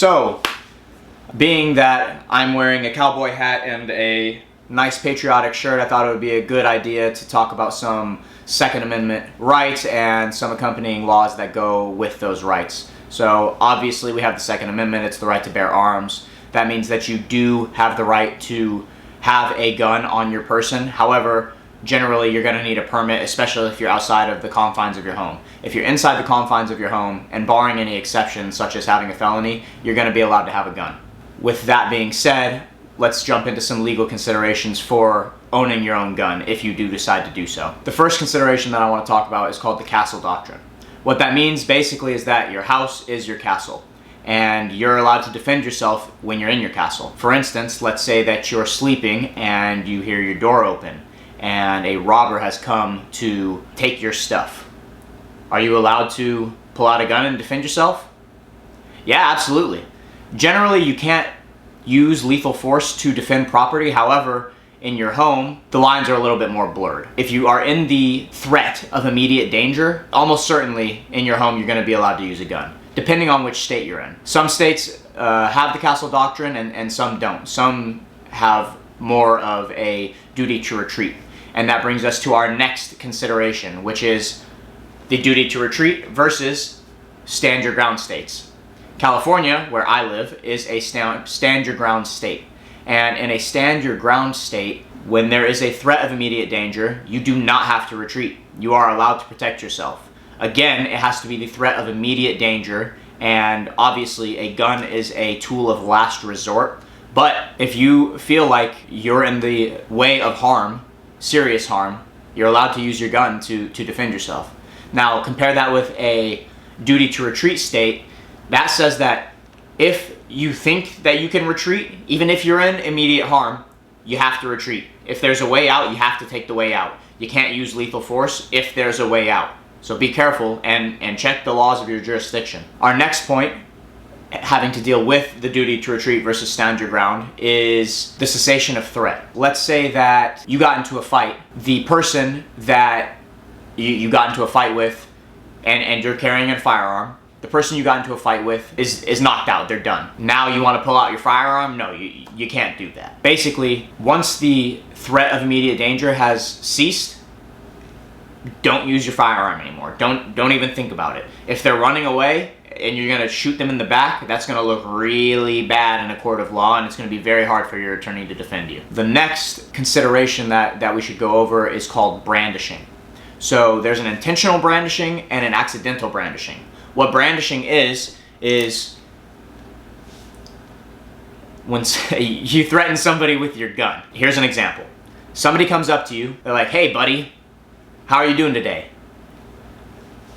So, being that I'm wearing a cowboy hat and a nice patriotic shirt, I thought it would be a good idea to talk about some Second Amendment rights and some accompanying laws that go with those rights. So obviously we have the Second Amendment. It's the right to bear arms. That means that you do have the right to have a gun on your person. However, generally you're going to need a permit, especially if you're outside of the confines of your home. If you're inside the confines of your home, and barring any exceptions such as having a felony, you're going to be allowed to have a gun. With that being said, let's jump into some legal considerations for owning your own gun if you do decide to do so. The first consideration that I want to talk about is called the castle doctrine. What that means basically is that your house is your castle, and you're allowed to defend yourself when you're in your castle. For instance, let's say that you're sleeping and you hear your door open and a robber has come to take your stuff. Are you allowed to pull out a gun and defend yourself? Yeah, absolutely. Generally, you can't use lethal force to defend property. However, in your home, the lines are a little bit more blurred. If you are in the threat of immediate danger, almost certainly in your home you're going to be allowed to use a gun, depending on which state you're in. Some states have the castle doctrine and some don't. Some have more of a duty to retreat. And that brings us to our next consideration, which is the duty to retreat versus stand your ground states. California, where I live, is a stand your ground state. And in a stand your ground state, when there is a threat of immediate danger, you do not have to retreat. You are allowed to protect yourself. Again, it has to be the threat of immediate danger, and obviously a gun is a tool of last resort. But if you feel like you're in the way of harm, serious harm, you're allowed to use your gun to defend yourself. Now, compare that with a duty to retreat state. That says that if you think that you can retreat, even if you're in immediate harm, you have to retreat. If there's a way out, you have to take the way out. You can't use lethal force if there's a way out. So be careful and check the laws of your jurisdiction. Our next point, having to deal with the duty to retreat versus stand your ground, is the cessation of threat. Let's say that you got into a fight. The person that you got into a fight with and you're carrying a firearm, the person you got into a fight with is knocked out. They're done. Now you want to pull out your firearm? No, you can't do that. Basically, once the threat of immediate danger has ceased, don't use your firearm anymore. Don't even think about it. If they're running away and you're going to shoot them in the back, that's going to look really bad in a court of law, and it's going to be very hard for your attorney to defend you. The next consideration that we should go over is called brandishing. So there's an intentional brandishing and an accidental brandishing. What brandishing is when you threaten somebody with your gun. Here's an example. Somebody comes up to you, they're like, "Hey buddy, how are you doing today?"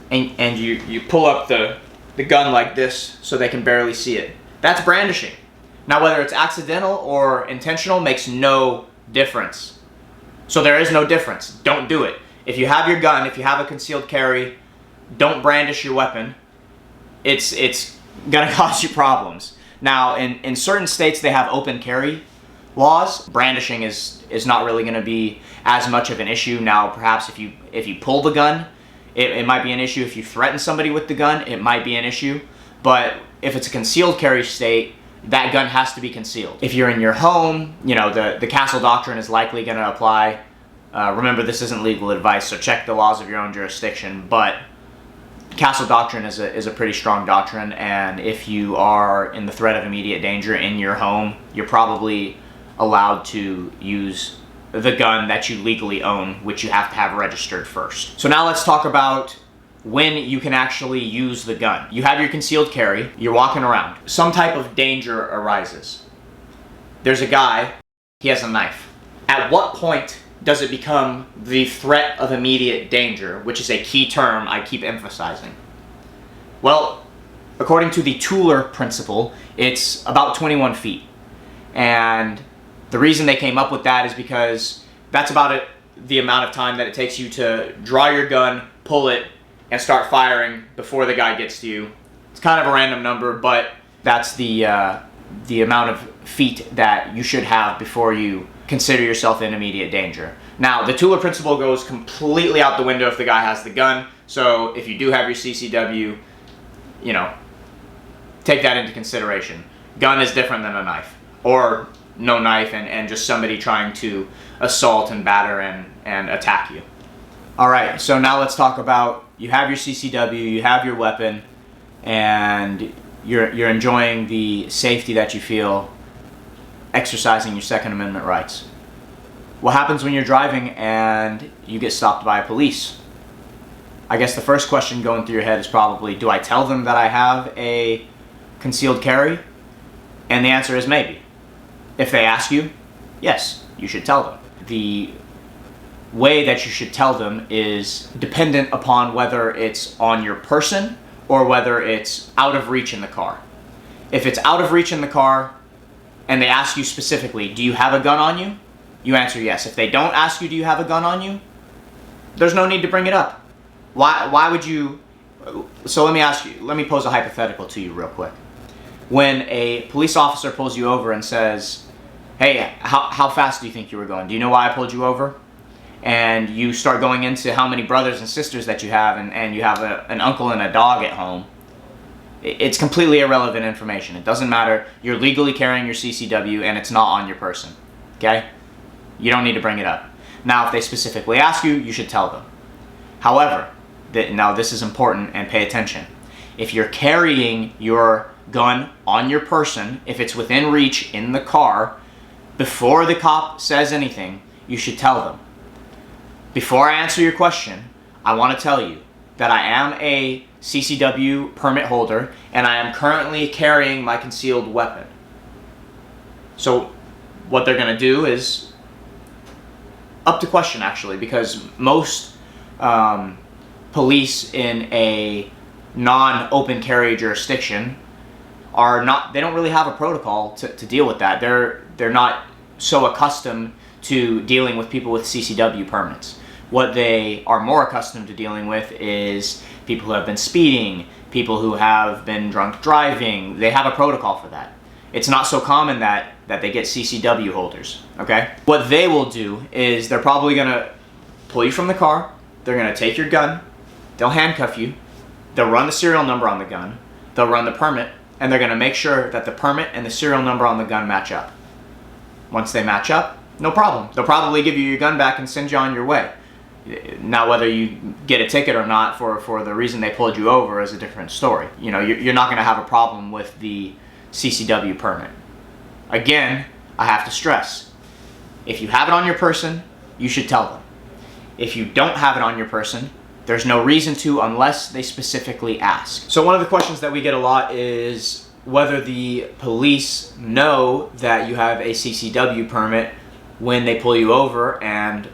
And you pull up the gun like this so they can barely see it. That's brandishing. Now whether it's accidental or intentional makes no difference. So there is no difference. Don't do it. If you have your gun, if you have a concealed carry, don't brandish your weapon. It's gonna cause you problems. Now, in certain states, they have open carry laws. Brandishing is not really gonna be as much of an issue. Now, perhaps if you pull the gun, it might be an issue. If you threaten somebody with the gun, it might be an issue. But if it's a concealed carry state, that gun has to be concealed. If you're in your home, you know, the castle doctrine is likely gonna apply. Remember, this isn't legal advice, so check the laws of your own jurisdiction, but castle doctrine is a pretty strong doctrine, and if you are in the threat of immediate danger in your home, you're probably allowed to use the gun that you legally own, which you have to have registered first. So now let's talk about when you can actually use the gun. You have your concealed carry, you're walking around. Some type of danger arises. There's a guy, he has a knife. At what point does it become the threat of immediate danger, which is a key term I keep emphasizing? Well, according to the Tooler principle, it's about 21 feet. And the reason they came up with that is because that's about the amount of time that it takes you to draw your gun, pull it, and start firing before the guy gets to you. It's kind of a random number, but that's the amount of feet that you should have before you consider yourself in immediate danger. Now, the Tooler principle goes completely out the window if the guy has the gun. So if you do have your CCW, you know, take that into consideration. Gun is different than a knife, or no knife and just somebody trying to assault and batter and attack you. All right, so now let's talk about, you have your CCW, you have your weapon, and you're enjoying the safety that you feel exercising your Second Amendment rights. What happens when you're driving and you get stopped by police? I guess the first question going through your head is probably, do I tell them that I have a concealed carry? And the answer is maybe. If they ask you, yes, you should tell them. The way that you should tell them is dependent upon whether it's on your person or whether it's out of reach in the car. If it's out of reach in the car and they ask you specifically, do you have a gun on you? You answer yes. If they don't ask you, do you have a gun on you? There's no need to bring it up. Why would you? So let me pose a hypothetical to you real quick. When a police officer pulls you over and says, hey, how fast do you think you were going? Do you know why I pulled you over? And you start going into how many brothers and sisters that you have, and you have an uncle and a dog at home. It's completely irrelevant information. It doesn't matter. You're legally carrying your CCW and it's not on your person. Okay? You don't need to bring it up. Now, if they specifically ask you, you should tell them. However, now this is important and pay attention. If you're carrying your gun on your person, if it's within reach in the car, before the cop says anything, you should tell them. Before I answer your question, I want to tell you that I am a CCW permit holder and I am currently carrying my concealed weapon. So what they're going to do is up to question, actually, because most police in a non-open carry jurisdiction they don't really have a protocol to deal with that. They're not so accustomed to dealing with people with CCW permits. What they are more accustomed to dealing with is people who have been speeding, people who have been drunk driving. They have a protocol for that. It's not so common that they get CCW holders, okay? What they will do is they're probably gonna pull you from the car, they're gonna take your gun, they'll handcuff you, they'll run the serial number on the gun, they'll run the permit, and they're gonna make sure that the permit and the serial number on the gun match up. Once they match up, no problem. They'll probably give you your gun back and send you on your way. Now, whether you get a ticket or not for the reason they pulled you over is a different story. You know, you're not gonna have a problem with the CCW permit. Again, I have to stress, if you have it on your person, you should tell them. If you don't have it on your person, there's no reason to unless they specifically ask. So one of the questions that we get a lot is whether the police know that you have a CCW permit when they pull you over and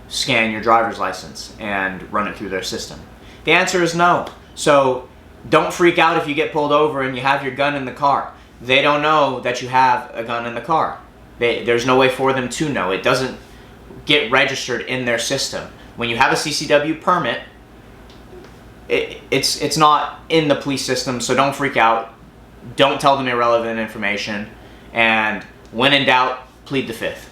scan your driver's license and run it through their system. The answer is no. So don't freak out if you get pulled over and you have your gun in the car. They don't know that you have a gun in the car. There's no way for them to know. It doesn't get registered in their system. When you have a CCW permit, it's not in the police system, so don't freak out. Don't tell them irrelevant information, and when in doubt, plead the fifth.